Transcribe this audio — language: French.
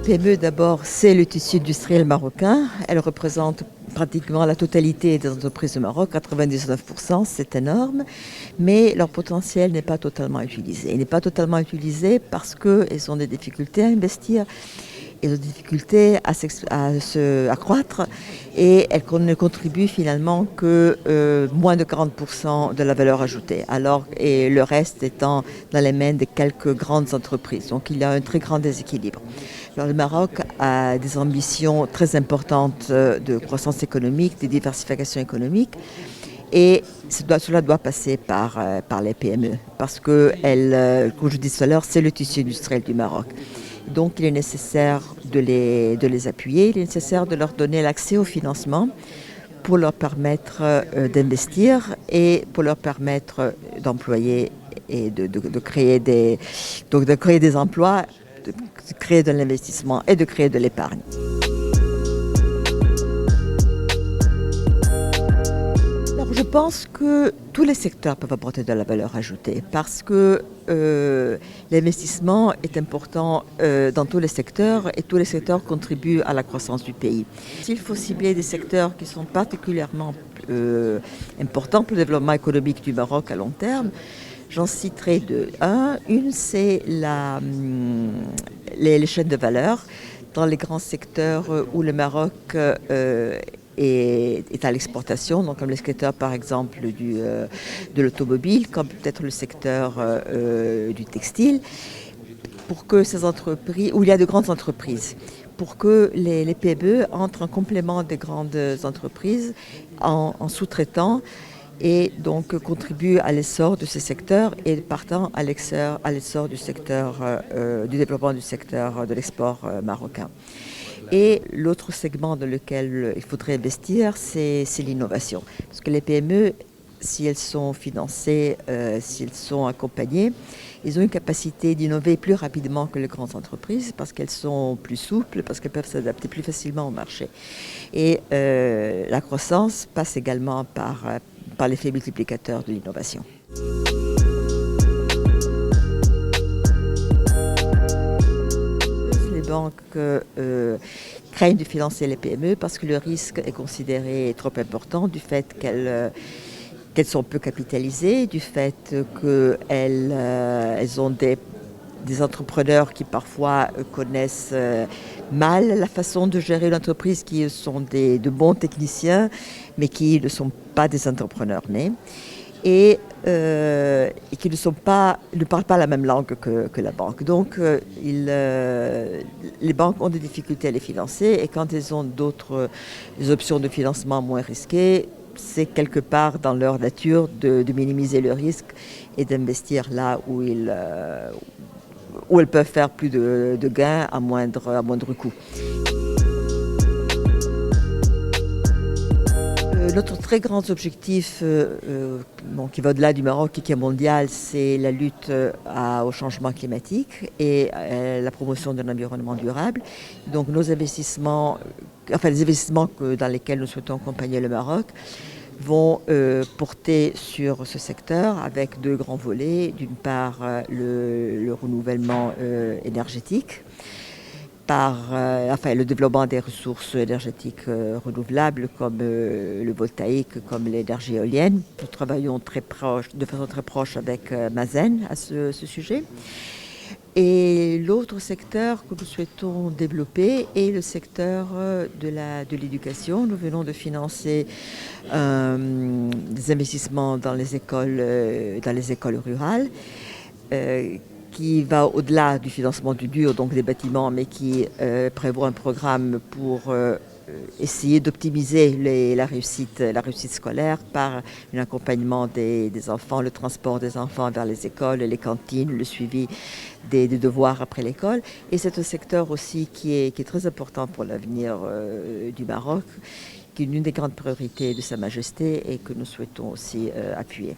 PME, d'abord, c'est le tissu industriel marocain. Elle représente pratiquement la totalité des entreprises du Maroc, 99%, c'est énorme. Mais leur potentiel n'est pas totalement utilisé. Il n'est pas totalement utilisé parce qu'elles ont des difficultés à investir. Elles ont des difficultés à se accroître et elles ne contribuent finalement que moins de 40% de la valeur ajoutée, et le reste étant dans les mains de quelques grandes entreprises. Donc il y a un très grand déséquilibre. Alors, le Maroc a des ambitions très importantes de croissance économique, de diversification économique. Et cela doit passer par les PME, parce que, comme je disais tout à l'heure, c'est le tissu industriel du Maroc. Donc il est nécessaire de les appuyer, il est nécessaire de leur donner l'accès au financement pour leur permettre d'investir et pour leur permettre d'employer et de créer des emplois, de créer de l'investissement et de créer de l'épargne. Je pense que tous les secteurs peuvent apporter de la valeur ajoutée parce que l'investissement est important dans tous les secteurs et tous les secteurs contribuent à la croissance du pays. S'il faut cibler des secteurs qui sont particulièrement importants pour le développement économique du Maroc à long terme, j'en citerai deux. Une, c'est les chaînes de valeur dans les grands secteurs où le Maroc est à l'exportation, donc comme le secteur par exemple de l'automobile, comme peut-être le secteur du textile, pour que ces entreprises, où il y a de grandes entreprises, pour que les PME entrent en complément des grandes entreprises en sous-traitant et donc contribuent à l'essor de ces secteurs et partant à l'essor du secteur, du développement du secteur de l'export marocain. Et l'autre segment dans lequel il faudrait investir, c'est l'innovation. Parce que les PME, si elles sont financées, si elles sont accompagnées, ils ont une capacité d'innover plus rapidement que les grandes entreprises parce qu'elles sont plus souples, parce qu'elles peuvent s'adapter plus facilement au marché. Et la croissance passe également par l'effet multiplicateur de l'innovation. Les banques craignent de financer les PME parce que le risque est considéré trop important du fait qu'elles sont peu capitalisées, du fait qu'elles ont des entrepreneurs qui parfois connaissent mal la façon de gérer l'entreprise, qui sont de bons techniciens, mais qui ne sont pas des entrepreneurs nés. Et qui ne parlent pas la même langue que la banque. Donc les banques ont des difficultés à les financer et quand elles ont d'autres options de financement moins risquées, c'est quelque part dans leur nature de minimiser le risque et d'investir là où elles peuvent faire plus de gains à moindre coût. Notre très grand objectif, qui va au-delà du Maroc et qui est mondial, c'est la lutte au changement climatique et la promotion d'un environnement durable. Donc les investissements dans lesquels nous souhaitons accompagner le Maroc vont porter sur ce secteur avec deux grands volets. D'une part, le renouvellement énergétique, le développement des ressources énergétiques renouvelables comme le voltaïque, comme l'énergie éolienne. Nous travaillons de façon très proche avec Mazen à ce sujet. Et l'autre secteur que nous souhaitons développer est le secteur de l'éducation. Nous venons de financer des investissements dans les écoles rurales. Qui va au-delà du financement du dur, donc des bâtiments, mais qui prévoit un programme pour essayer d'optimiser la réussite scolaire par un accompagnement des enfants, le transport des enfants vers les écoles, les cantines, le suivi des devoirs après l'école. Et c'est un secteur aussi qui est très important pour l'avenir du Maroc, qui est une des grandes priorités de Sa Majesté et que nous souhaitons aussi appuyer.